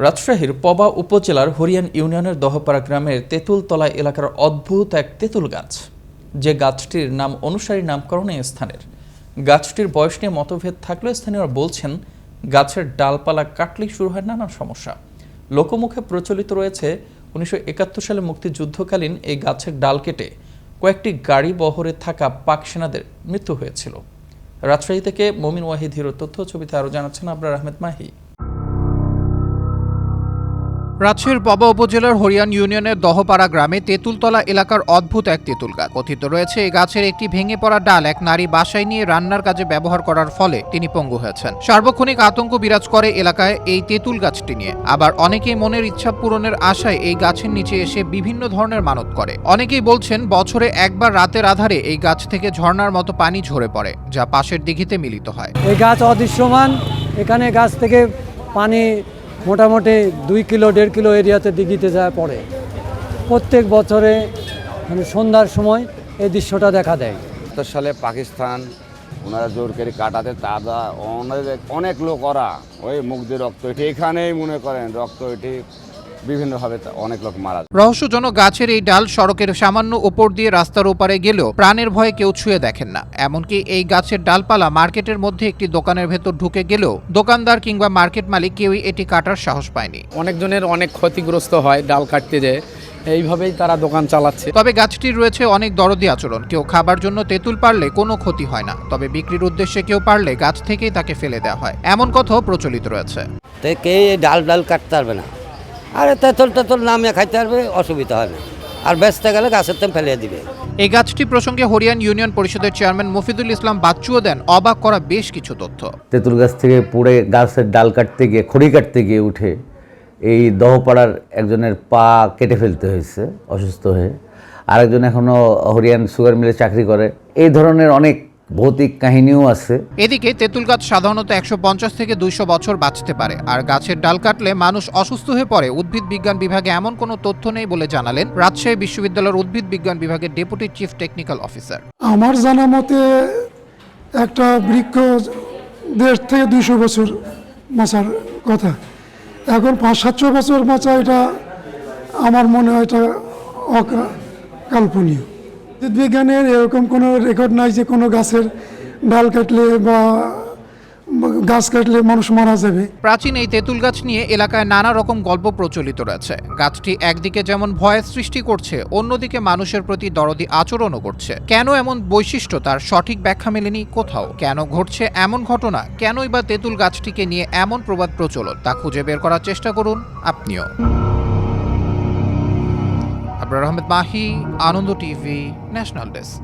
রাজশাহীর পবা উপজেলার হরিয়ান ইউনিয়নের দহপাড়া গ্রামের তেঁতুলতলা এলাকার অদ্ভুত এক তেঁতুল গাছ, যে গাছটির নাম অনুসারী নামকরণ এই স্থানের। গাছটির বয়স নিয়ে মতভেদ থাকলেও স্থানীয়রা বলছেন গাছের ডালপালা কাটলেই শুরু হয় নানান সমস্যা। লোকমুখে প্রচলিত রয়েছে 1971 সালে মুক্তিযুদ্ধকালীন এই গাছের ডাল কেটে কয়েকটি গাড়ি বহরে থাকা পাক সেনাদের মৃত্যু হয়েছিল। রাজশাহী থেকে মমিন ওয়াহিদ হিরোর তথ্য ছবিতে আরও জানাচ্ছেন আবরার আহমেদ মাহি। রাজশাহীর পবা উপজেলার হরিয়ান ইউনিয়নের দহপাড়া গ্রামে তেঁতুলতলা এলাকার অদ্ভুত এক তেঁতুল গাছ। কথিত রয়েছে এই গাছের একটি ভেঙে পড়া ডাল এক নারী বাসায় নিয়ে রান্নার কাজে ব্যবহার করার ফলে তিনি পঙ্গু হয়েছেন। সার্বক্ষণিক আতঙ্ক বিরাজ করে এলাকায় এই তেঁতুল গাছটি নিয়ে। আবার অনেকেই মনের ইচ্ছা পূরণের আশায় এই গাছের নিচে এসে বিভিন্ন ধরনের মানত করে। অনেকেই বলছেন বছরে একবার রাতের আধারে এই গাছ থেকে ঝর্ণার মতো পানি ঝরে পড়ে, যা পাশের দিঘিতে মিলিত হয়। এই গাছ অদৃশ্যমান। এখানে গাছ থেকে পানি মোটামুটি 2 কিলো 1.5 কিলো এরিয়াতে দিঘিতে যায় পড়ে। প্রত্যেক বছরে সন্ধ্যার সময় এই দৃশ্যটা দেখা দেয়। ৭০ সালে পাকিস্তান ওনারা জোর করে কাটাতে তারা অনেক লোক ওরা ওই মুখ দিয়ে রক্ত এটি এখানেই মনে করেন রক্ত এটি বিভিন্নভাবে অনেক লোক মারা যায়। রহস্যজনক গাছের এই ডাল সড়কের সামান্য ওপর দিয়ে রাস্তার ওপারে গেলেও প্রাণের ভয়ে কেউ ছুঁয়ে দেখেন না। এমনকি এই গাছের ডালপালা মার্কেটের মধ্যে একটি দোকানের ভেতর ঢুকে গেলেও দোকানদার কিংবা মার্কেট মালিক কেউই এটি কাটার সাহস পায়নি। অনেকজনের অনেক ক্ষতিগ্রস্ত হয় ডাল কাটতে যেয়ে, এইভাবেই তারা দোকান চালাচ্ছে। তবে গাছটির রয়েছে অনেক দরদি আচরণ। কেউ খাবার জন্য তেঁতুল পারলে কোনো ক্ষতি হয় না, তবে বিক্রির উদ্দেশ্যে কেউ পারলে গাছ থেকেই তাকে ফেলে দেওয়া হয়, এমন কথাও প্রচলিত রয়েছে। কে ডাল কাটতে পারবে না, আর তেঁতুল নামিয়ে খাইতে পারবে, অসুবিধা হয় না। আর বেচতে গেলে গাছের তেম ফেলিয়ে দিবে। এই গাছটি প্রসঙ্গে হরিয়ান ইউনিয়ন পরিষদের চেয়ারম্যান মফিদুল ইসলাম বাচ্চুও দেন অবাক করা বেশ কিছু তথ্য। তেঁতুল গাছ থেকে পুড়ে গাছের ডাল কাটতে গিয়ে খড়ি কাটতে গিয়ে উঠে এই দহপাড়ার একজনের পা কেটে ফেলতে হয়েছে অসুস্থ হয়ে। আরেকজন এখনও হরিয়ান সুগার মিলে চাকরি করে। এই ধরনের অনেক ভৌতিক কাহিনীও আছে। এদিকে তেঁতুল গাছ সাধারণত 150 থেকে 200 বছর বাঁচতে পারে, আর গাছের ডাল কাটলে মানুষ অসুস্থ হয়ে পড়ে। উদ্ভিদ বিজ্ঞান বিভাগে এমন কোনো তথ্য নেই বলে জানালেন রাজশাহী বিশ্ববিদ্যালয়ের উদ্ভিদ বিজ্ঞান বিভাগের ডেপুটি চিফ টেকনিক্যাল অফিসার। আমার জানা মতে একটা বৃক্ষ 150 থেকে 200 বছর বাঁচার কথা। এখন 500-700 বছর বাঁচা, এটা আমার মনে হয় এটা অকাল্পনীয়। বিজ্ঞানের এরকম কোনো রেকর্ড নাই যে কোনো গাছের ডাল কাটলে বা গাছ কাটলে মানুষ মারা যাবে। প্রাচীন এই তেঁতুল গাছ নিয়ে এলাকায় নানা রকম গল্প প্রচলিত রয়েছে। গাছটি একদিকে যেমন ভয়ের সৃষ্টি করছে, অন্যদিকে মানুষের প্রতি দরদি আচরণও করছে। কেন এমন বৈশিষ্ট্য তার সঠিক ব্যাখ্যা মেলেনি কোথাও। কেন ঘটছে এমন ঘটনা, কেনই বা তেঁতুল গাছটিকে নিয়ে এমন প্রবাদ প্রচলন, তা খুঁজে বের করার চেষ্টা করুন আপনিও। আবরার আহমেদ মাহি, আনন্দ টিভি, ন্যাশনাল ডেস্ক।